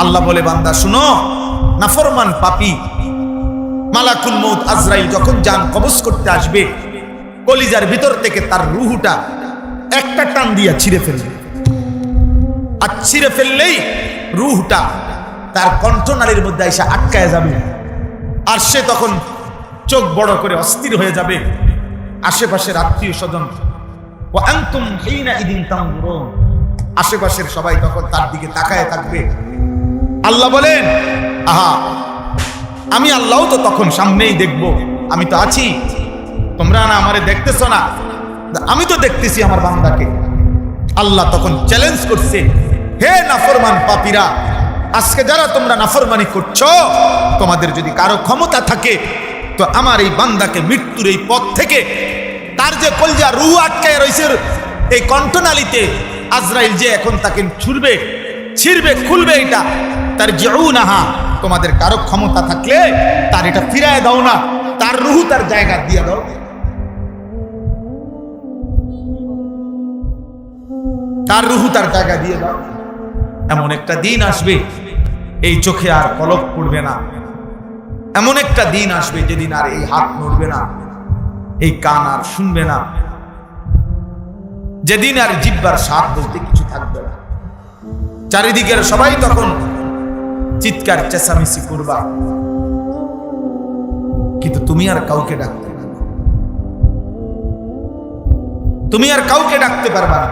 আল্লাহ বলে, বান্দা শুনো, নাফরমান পাপী মালাকুল মউত আজরাইল যখন জান কবজ করতে আসবে, কলিজার ভিতর থেকে তার রুহুটা একটা টান দিয়া ছিঁড়ে ফেলবে। আর ছিঁড়ে ফেললেই রুহটা তার কণ্ঠনালীর মধ্যে এসে আটকায় যাবে। আর সে তখন চোখ বড় করে অস্থির হয়ে যাবে। আশেপাশের আত্মীয় স্বজন ওয়া আনতুম হিনা ইদিন তানজুরুন, আশেপাশের সবাই তখন তার দিকে তাকায় থাকবে। আল্লাহ বলেন, আহা, আমি আল্লাহও তো তখন সামনেই দেখব, আমি তো আছি, তোমরা না আমারে দেখতেছ না, আমি তো দেখতেছি আমার বান্দাকে। আল্লাহ তখন চ্যালেঞ্জ করছে, হে নাফরমান পাপীরা, আজকে যারা তোমরা নাফরমানি করছো, তোমাদের যদি কারো ক্ষমতা থাকে তো আমার এই বান্দাকে মৃত্যুর এই পথ থেকে, তার যে কলজা রূহ আটকায় রয়েছে এই কণ্ঠনালীতে, আজরাইল যে এখন তাকে ছিড়বে খুলবে, এটা তার জিউনাহা, তোমাদের কারো ক্ষমতা থাকলে তার এটা ফিরায় দাও না, তার রূহ তার জায়গা দিয়ে দাও। তার রূহ তার জায়গা দিয়ে দাও। এমন একটা দিন আসবে এই চোখে আর পলক পড়বে না। এমন একটা দিন আসবে যেদিন আর এই হাত নড়বে না, এই কান আর শুনবে না, যেদিন আর জিহ্বার স্বাদ বলতে কিছু থাকবে না। চারিদিকের সবাই তখন চিৎকার চেঁচামেচি করবা, কিন্তু তুমি আর কাউকে ডাকতে পারবে না। তুমি আর কাউকে ডাকতে পারবা না।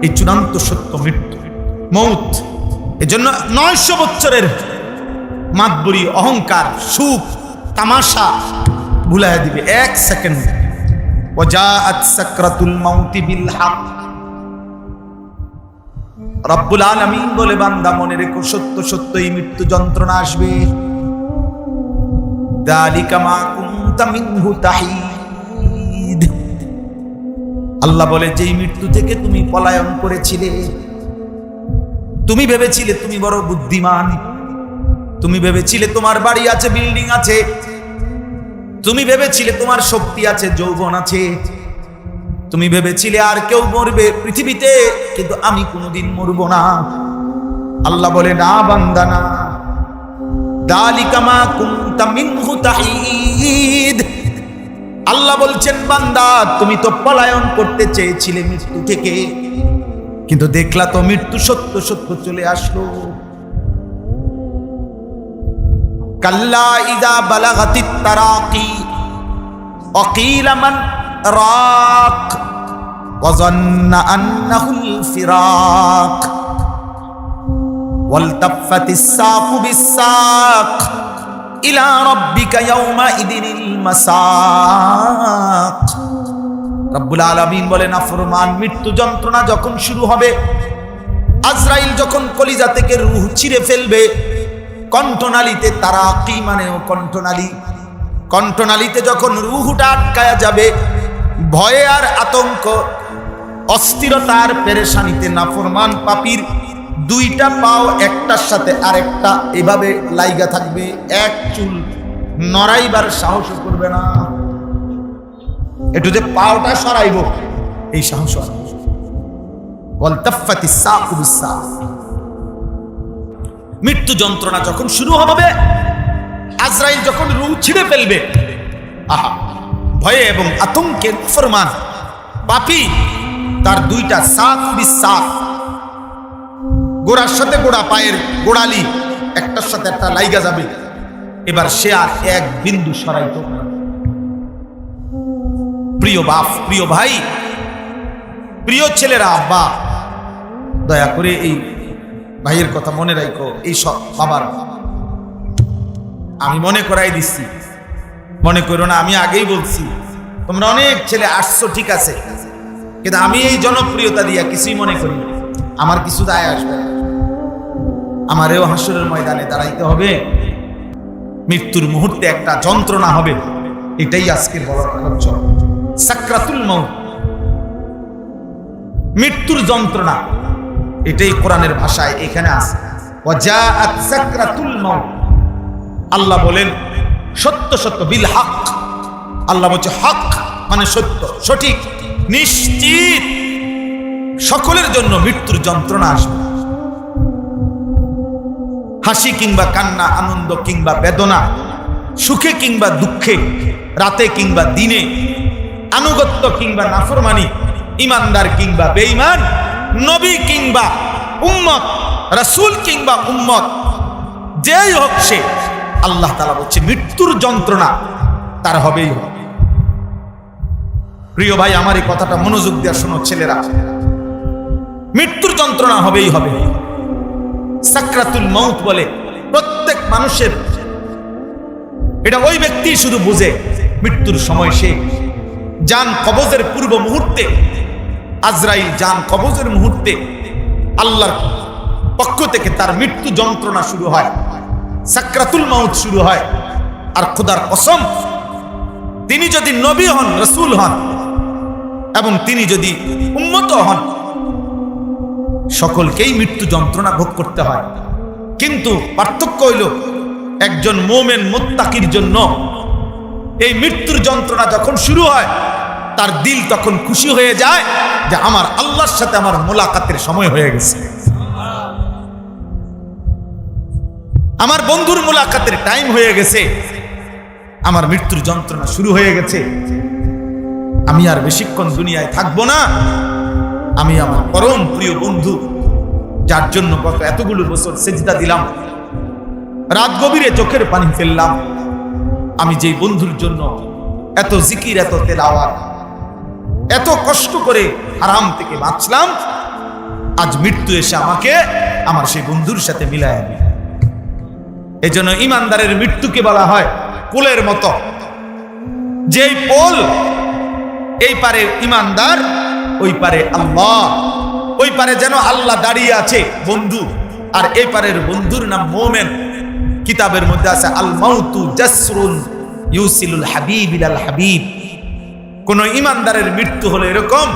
এই চূড়ান্ত সত্য মৃত্যু, মৌত। এজন্য 900 বছরের মাতবরি অহংকার, সুখ, তামাশা ভুলাই দিবে 1 সেকেন্ড। ওয়াজাআত সাকরাতুল মাউতি বিল হক। রব্বুল আলামিন বলে, বান্দা মনে রেখো, সত্য সত্য এই মৃত্যু যন্ত্রণা আসবে। যালিকা মা কুনতা মিনহু তাহিদ। আল্লাহ বলে, যেই মৃত্যু থেকে তুমি পলায়ন করেছিলে, তুমি ভেবেছিলে তুমি বড় বুদ্ধিমান, তুমি ভেবেছিলে তোমার বাড়ি আছে, বিল্ডিং আছে, তুমি ভেবেছিলে তোমার শক্তি আছে, যৌবন আছে, তুমি ভেবেছিলে আর কেউ মরবে পৃথিবীতে, কিন্তু আমি কোনোদিন মরব না। আল্লাহ বলে, না বান্দা না, যালিকা মা কুনতা মিনহু তাহিদ। আল্লাহ বলছেন, বান্দা তুমি তো পলায়ন করতে চেয়েছিলে মৃত্যু থেকে, কিন্তু দেখলা তো মৃত্যু সত্য সত্য চলে আসলো। কাল্লা ইযা বালাগাতিত তারাকি ওয়া কিলা মান রাক ওয়া যান্না আন্নাহুল ফিরাক ওয়ালতাফাতিস সাকু বিস-সাক ইলা রাব্বিকা ইয়াওমা ইদিনিল মাসাক। রব্বুল আলামিন বলেন, নাফরমান মৃত্যু যন্ত্রণা যখন শুরু হবে, আজরাইল যখন কলিজা থেকে রূহ ছিঁড়ে ফেলবে, কণ্ঠনালীতে তারাকি মানেও কণ্ঠনালী, কণ্ঠনালীতে যখন রূহটা আটকায়া যাবে, ভয়ে আর আতঙ্ক, অস্থিরতার পেরেশানিতে নাফরমান পাপীর 2টা পাও একটার সাথে আরেকটা এভাবে লাইগা থাকবে, এক চুল নড়াইবার সাহস করবে না। একটু যে পাওটা সরাইব এই সাহস। ওয়ালতাফাতিস সাকু বিস-সাক। মৃত্যু যন্ত্রণা যখন শুরু হবে, আজরাইল যখন রূহ ছিঁড়ে ফেলবে, আহা, ভয়ে এবং আতঙ্কে নাফরমান পাপী তার 2টা সাক বিস-সাক, গোড়ার সাথে গোড়া, পায়ের গোড়ালি একটার সাথে একটা লাইগা যাবে। এবার সে আর এক বিন্দু সরাইত না। প্রিয় বাপ, প্রিয় ভাই, প্রিয় ছেলেরা, আব্বা, দয়া করে এই ভাইয়ের কথা মনে রাখো। এই সব বাবার, আমি মনে করাই দিচ্ছি, মনে করো না, আমি আগেই বলছি, তোমরা অনেক ছেলে আসছো, ঠিক আছে, কিন্তু আমি এই জনপ্রিয়তা দিয়া কিছুই মনে করি না, আমার কিছু দায় আসবে না। আমারও হাসরের ময়দানে দাঁড়াইতে হবে, মৃত্যুর মুহূর্তে একটা যন্ত্রণা হবে, এটাই আজকের বড় আলোচনা। সাকরাতুল মউত, মৃত্যুর যন্ত্রণা, এটাই কোরআনের ভাষায় এখানে আছে। ওয়াজাআত সাকরাতুল মউত। আল্লাহ বলেন সত্য সত্য বিল হক। আল্লাহ বলছে হক মানে সত্য, সঠিক, নিশ্চিত, সকলের জন্য মৃত্যুর যন্ত্রণা আসবে। হাসি কিংবা কান্না, আনন্দ কিংবা বেদনা, সুখে কিংবা দুঃখে, রাতে কিংবা দিনে, আনুগত্য কিংবা নাফরমানি, ইমানদার কিংবা বেঈমান, নবী কিংবা উম্মত, রাসূল কিংবা উম্মত, যেই হোক সে, আল্লাহ তাআলা বলছে মৃত্যুর যন্ত্রণা তার হবেই হবে। প্রিয় ভাই, আমার এই কথাটা মনোযোগ দিয়ে শোনো ছেলেরা, মৃত্যুর যন্ত্রণা হবেই হবে। সাকরাতুল মউত বলে প্রত্যেক মানুষের, এটা ওই ব্যক্তি শুধু বুঝে মৃত্যুর সময় সে জান কবজের পূর্ব মুহূর্তে, আজরাইল জান কবজের মুহূর্তে আল্লাহর পক্ষ থেকে তার মৃত্যু যন্ত্রণা শুরু হয়, সাকরাতুল মউত শুরু হয়। আর খোদার কসম, তিনি যদি নবী হন, রাসূল হন এবং তিনি যদি উম্মত হন, সকলকেই মৃত্যু যন্ত্রণা ভোগ করতে হয়। কিন্তু পার্থক্য হইল, একজন মুমিন মুত্তাকির জন্য এই মৃত্যুর যন্ত্রণা যখন শুরু হয়, তার দিল তখন খুশি হয়ে যায় যে আমার আল্লাহর সাথে আমার মোলাকাতের সময় হয়ে গেছে, আমার বন্ধুর মোলাকাতের টাইম হয়ে গেছে, আমার মৃত্যুর যন্ত্রণা শুরু হয়ে গেছে, আমি আর বেশিক্ষণ দুনিয়ায় থাকবো না, আমি আমার পরম প্রিয় বন্ধু, যার জন্য গত এতগুলো বছর সেজদা দিলাম, রাত গভীরে চোখের পানি ফেললাম, আমি যেই বন্ধুর জন্য এত জিকির, এত তেলাওয়াত, এত কষ্ট করে হারাম থেকে বাঁচলাম, আজ মৃত্যু এসে আমাকে আমার সেই বন্ধুর সাথে মিলায় দিল। এই জন্য ইমানদারের মৃত্যুকে বলা হয় পোলের মতো। যেই পোল, এই পারে ইমানদার, ওই পারে আল্লাহ, ওই পারে যেন আল্লাহ দাঁড়িয়ে আছে বন্ধু, আর এই পারের বন্ধুর নাম মোমেন। কিতাবের মধ্যে আছে আল মাউতু জাসরুন ইউসিলুল হাবিব ইলাল হাবিব। কোন ইমানদারের মৃত্যু হলো এরকম,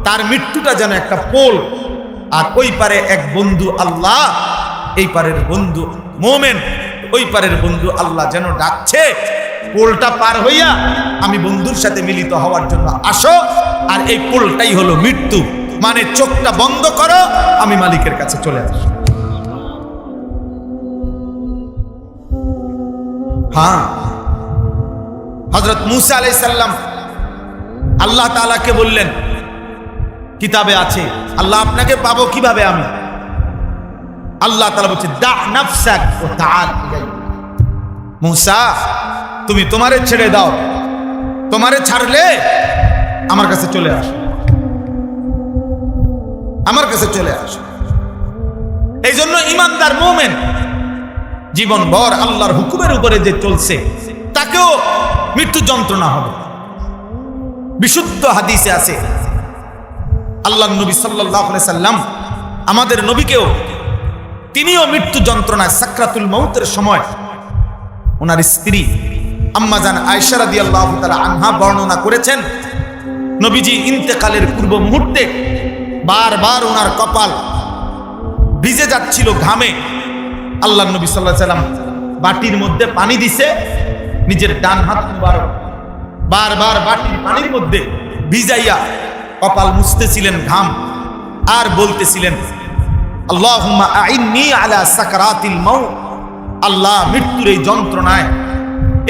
তার মৃত্যুটা যেন একটা পোল, আর ওই পারে এক বন্ধু আল্লাহ, এই পারের বন্ধু মোমেন, ওই পারের বন্ধু আল্লাহ যেন ডাকছে, পোলটা পার হইয়া আমি বন্ধুর সাথে মিলিত হওয়ার জন্য আসো। আর এই পোলটাই হলো মৃত্যু, মানে চোখটা বন্ধ করো, আমি মালিকের কাছে চলে আসি। হ্যাঁ, হযরত মূসা আলাইহিস সালাম আল্লাহ তাআলাকে বললেন, কিতাবে আছে, আল্লাহ আপনাকে পাবো কিভাবে আমি? আল্লাহ তাআলা বলছে দা নাফসাক ওয়া তাআল ইলাই। মূসা, তুমি তোমারে ছেড়ে দাও, তোমারে ছাড়লে আমার কাছে চলে আসো, আমার কাছে চলে আসো। এই জন্য ইমানদার মুমিন জীবনভর আল্লাহর হুকুমের উপরে যে চলছে, তাকেও মৃত্যু যন্ত্রণা হবে। বিশুদ্ধ হাদিসে আছে, আল্লাহর নবী সাল্লাল্লাহু আলাইহি সাল্লাম, আমাদের নবীকেও, তিনিও মৃত্যু যন্ত্রণায় সাকরাতুল মউতের সময় ওনার স্ত্রী আম্মা জান আয়েশা রাদিয়াল্লাহু তাআলা আনহা বর্ণনা করেছেন, নবীজি ইন্তেকালের পূর্ব মুহূর্তে বারবার ওনার কপাল ভিজে যাচ্ছিল ঘামে। আল্লাহর নবী সাল্লাল্লাহু আলাইহি সাল্লাম বাটির মধ্যে পানি দিছে, নিজের ডান হাত মুবারক বারবার বাটির পানির মধ্যে ভিজাইয়া কপাল মুছতেছিলেন ঘাম, আর বলতেছিলেন আল্লাহুম্মা আইন্নি আলা সাকরাতিল মাউত, আল্লাহ মৃত্যুর এই যন্ত্রণায়,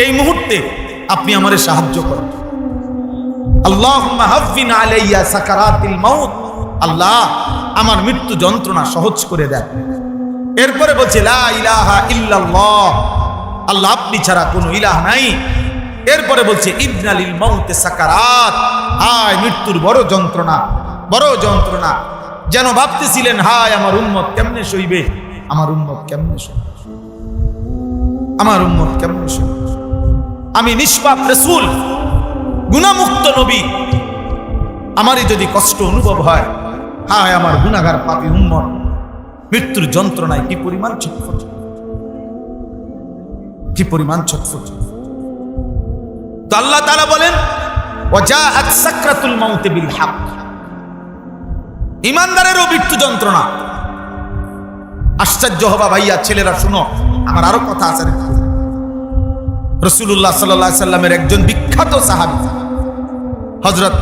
এই মুহূর্তে আপনি আমারে সাহায্য করুন। আল্লাহুম্মা হাফিন আলাইয়া সাকরাতিল মাউত, আল্লাহ আমার মৃত্যু যন্ত্রণা সহজ করে দেন। এরপরে বলছে লা ইলাহা ইল্লাল্লাহ, আল্লাহ আপনি ছাড়া কোনো ইলাহ নাই। এরপরে বলছে ইন্নালিল মাউতে সাকারাত, হায় মৃত্যুর বড় যন্ত্রণা, বড় যন্ত্রণা। যেন ভাবতেছিলেন হায় আমার উম্মত কেমনে সইবে, আমার উম্মত কেমনে সইবে, আমার উম্মত কেমনে সইবে। আমি নিষ্পাপ রাসূল, গুনাহমুক্ত নবী, আমারই যদি কষ্ট অনুভব হয়, হায় আমার গুনাহগার পাপী উম্মত মৃত্যুর যন্ত্রণায় কি পরিমাণ ছটফট, কি পরিমাণ ছটফট। তো আল্লাহ তাআলা বলেন ওয়াজাআত সাকরাতুল মাউত বিল হক, ঈমানদারেরও মৃত্যু যন্ত্রণা। আশ্চর্য হবা ভাইয়া, ছেলেরা শুনো, আমার আরো কথা আছে। রাসূলুল্লাহ সাল্লাল্লাহু আলাইহি সাল্লামের একজন বিখ্যাত সাহাবী হযরত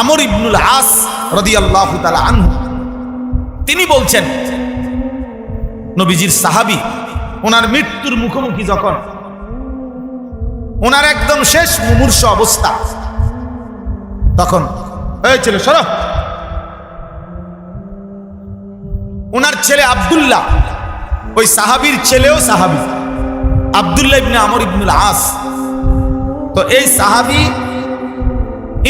আমর ইবনুল আস রাদিয়াল্লাহু তাআলা আনহু, তিনি বলছেন নবীজির সাহাবী, ওনার মৃত্যুর মুখোমুখি যখন, ওনার একদম শেষ মুমূর্ষ অবস্থা, তখন হয়েছিল সরো। ওনার ছেলে আব্দুল্লাহ, ওই সাহাবীর ছেলেও সাহাবী, আব্দুল্লাহ ইবনে আমর ইবনুল আস। তো এই সাহাবী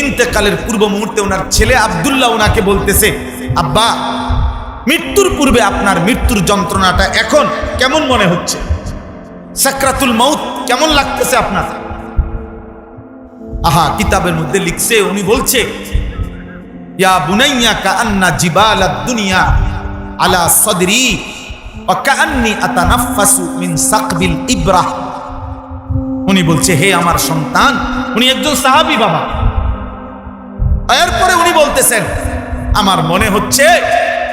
ইন্তেকালের পূর্ব মুহূর্তে ওনার ছেলে আব্দুল্লাহ ওনাকে বলতেছে, আব্বা, মৃত্যুর পূর্বে আপনার মৃত্যুর যন্ত্রণাটা এখন কেমন মনে হচ্ছে? সাকরাতুল মাউত কেমন লাগতেছে আপনার? আহা, কিতাবের মধ্যে লিখছে, উনি বলছে, ইয়া বুনাইয়া কাআন্না জিবালাদ দুনিয়া আলা সাদরি ওয়া কাআন্নি আতানাফাসু মিন সাকবিল ইবরাহ। উনি বলছে, হে আমার সন্তান, উনি একজন সাহাবী বাবা। এরপরে উনি বলতেছেন, আমার মনে হচ্ছে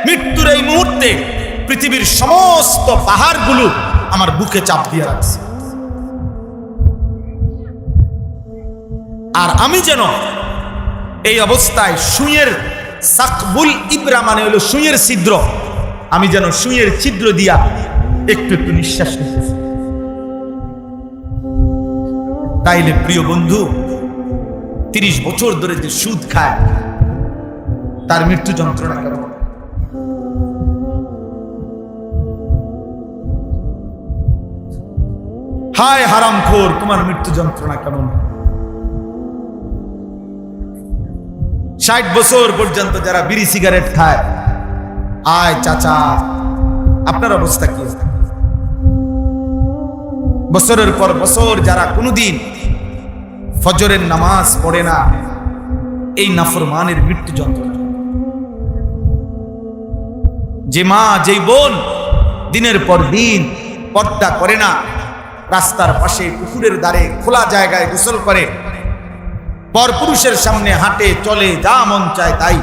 মৃত্যুর এই মুহূর্তে পৃথিবীর সমস্ত পাহাড়গুলো আমার বুকে চাপ দিয়ে রাখছে, আর আমি যেন এই অবস্থায় সুঁয়ের সাকবুল ইবরা মানে হলো সুঁয়ের ছিদ্র, আমি যেন সুঁয়ের ছিদ্র দিয়া একটু একটু নিঃশ্বাস নিতেছি। তাইলে প্রিয় বন্ধু, 30 বছর ধরে যে সুদ খায়, তার মৃত্যু যন্ত্রণা কেমন? হায় হারামখোর, তোমার মৃত্যু যন্ত্রণা কেমন? 60 বছর পর্যন্ত যারা বিড়ি সিগারেট খায়, আয় চাচা, আপনার অবস্থা কি? বছরের পর বছর যারা কোনোদিন ফজরের নামাজ পড়ে না, এই নাফরমানের মৃত্যু যন্ত্রণা। যে মা, যেই বোন দিনের পর দিন পর্দা করে না, রাস্তার পাশে পুকুরের ধারে খোলা জায়গায় গোসল করে, পরপুরুষের সামনে হাঁটে চলে, যা মন চায় তাই,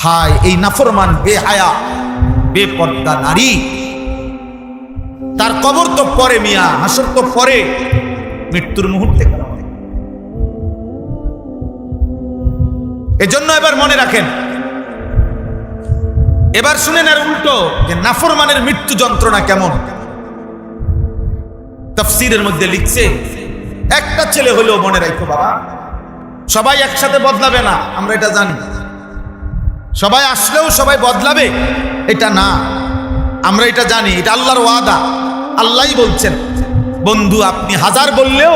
হায় এই নাফরমান বেহায়া বেপর্দা নারী, তার কবর তো পরে, মিয়া হাসর তো পরে, মৃত্যুর মুহূর্তে। এজন্য এবার মনে রাখেন, এবার শুনেন আর উল্টো, যে নাফরমানের মৃত্যু যন্ত্রণা কেমন। তাফসীরের মধ্যে লিখছে, একটা ছেলে হলেও মনে রাখো বাবা, সবাই একসাথে বদলাবে না, আমরা এটা জানি। সবাই আসলেও সবাই বদলাবে এটা না, আমরা এটা জানি। এটা আল্লাহর ওয়াদা, আল্লাহই বলছেন, বন্ধু আপনি হাজার বললেও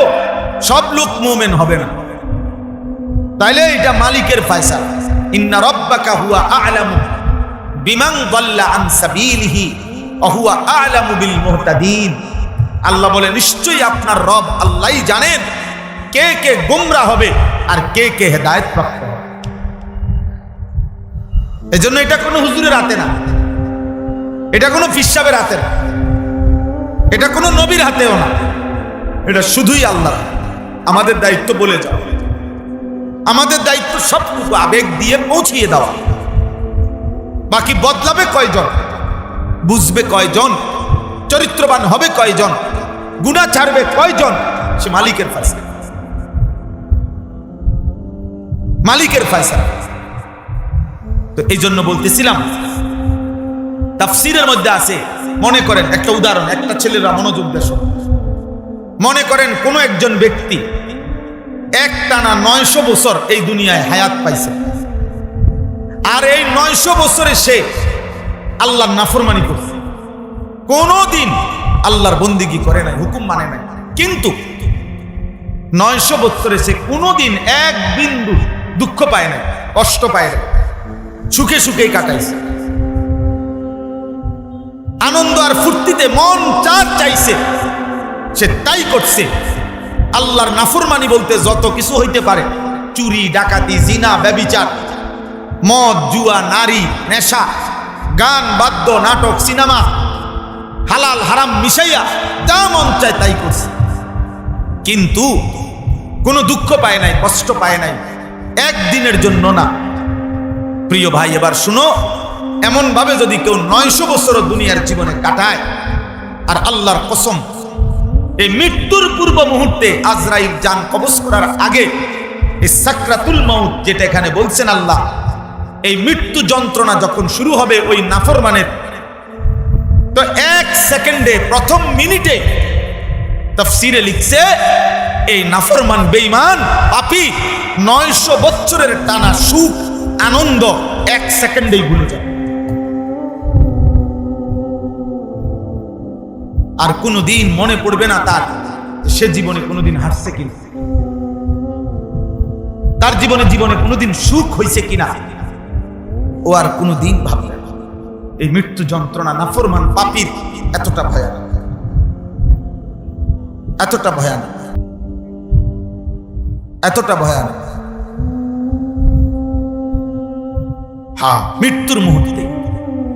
সব লোক মুমিন হবে না। তাইলে এটা মালিকের ফয়সালা। ইন্না রাব্বাকা হুয়া আ'লামু বিমান দাল্লা আন সাবিলিহি ওয়া হুয়া আ'লামু বিল মুহতাদিন। আল্লাহ বলে, নিশ্চয়ই আপনার রব আল্লাহই জানেন কে কে গোমরা হবে আর কে কে হেদায়েত প্রাপ্ত হবে। এজন্য এটা কোনো হুজুরের হাতে না, এটা কোনো ফিসাবের হাতে না, এটা কোনো নবীর হাতেও না, এটা শুধুই আল্লাহ। আমাদের দায়িত্ব বলে যাও, আমাদের দায়িত্ব সবটুকু আবেগ দিয়ে পৌঁছিয়ে দেওয়া। বাকি বদলাবে কয়জন, বুঝবে কয়জন, চরিত্রবান হবে কয়জন, গুনাহ ছাড়বে কয়জন, সে মালিকের ফয়সালা, মালিকের ফয়সালা। তো এই জন্য বলতেছিলাম, তাফসীরের মধ্যে আছে, মনে করেন একটা উদাহরণ, একটা ছেলেরা মনোযোগ দেশ, মনে করেন কোন একজন ব্যক্তি একটানা 900 বছর এই দুনিয়ায় হায়াত পাইছে, আর এই 900 বছরে সে আল্লাহর নাফরমানি করছে, কোনদিন আল্লাহর বন্দেগী করে নাই, হুকুম মানে নাই, কিন্তু 900 বছরে সে কোনদিন এক বিন্দু দুঃখ পায় নাই, কষ্ট পায় নাই, সুখে সুখেই কাটাইছে, আনন্দ আর ফুর্তিতে মন চাইছে সে তাই করছে। আল্লাহর নাফরমানি বলতে যত কিছু হইতে পারে, চুরি ডাকাতি জিনা ব্যভিচার মদ জুয়া নারী নেশা গান বাদ্য নাটক সিনেমা হালাল হারাম মিশাইয়া যা মন চায় তাই করছে, কিন্তু কোনো দুঃখ পায় নাই, কষ্ট পায় নাই, একদিনের জন্য না। প্রিয় ভাই, এবার শুনো, এমন ভাবে যদি কেউ 900 বছর দুনিয়ার জীবনে কাটায়, আর আল্লাহর কসম, এই মৃত্যুর পূর্ব মুহূর্তে আজরাইল জান কবজ করার আগে এই সাকরাতুল মাউত যেটা এখানে বলছেন আল্লাহ, এই মৃত্যু যন্ত্রণা যখন শুরু হবে ওই নাফরমানের, তো 1 সেকেন্ডে, প্রথম মিনিটে তাফসীরে লিখছে এই নাফরমান বেঈমান পাপী 900 বছরের টানা সুখ আনন্দ 1 সেকেন্ডেই ভুলে যায়। আর কোনোদিন মনে পড়বে না তার সে জীবনে কোনোদিন হাসছে কিনা, তার জীবনে কোনোদিন সুখ হয়েছে কিনা, ও আর কোনোদিন ভাববে না। এই মৃত্যু যন্ত্রণা নাফরমান পাপীর এতটা ভয়ানক, এতটা ভয়ানক, এতটা ভয়ানক। হ্যাঁ, মৃত্যুর মুহূর্তে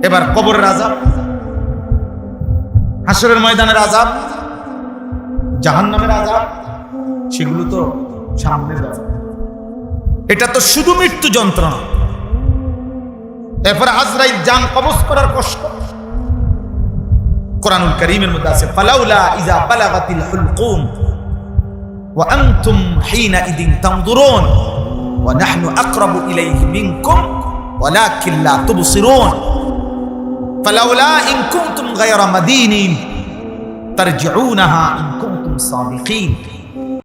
এবার কবরের আযাব, হাসরের ময়দানের আযাব, জাহান্নামের আযাব, সেগুলো তো সামনের ব্যাপার। এটা তো শুধু মৃত্যু যন্ত্রণা। এরপরে আজরাইল জান কবজ করার কষ্ট। কোরআনুল কারীমের মধ্যে আছে ফালাউলা ইযা বালাগাতিল হুলকুম ওয়া আনতুম হিনা ইদিন তানজুরুন ওয়া নাহনু আকরাবু ইলাইহি মিনকুম ওয়ালাকিন লা তুবসিরুন ফালাউলা ইন কুনতুম গায়রা মাদিনিন তারজিউনাহা ইন কুনতুম সাদিকিন।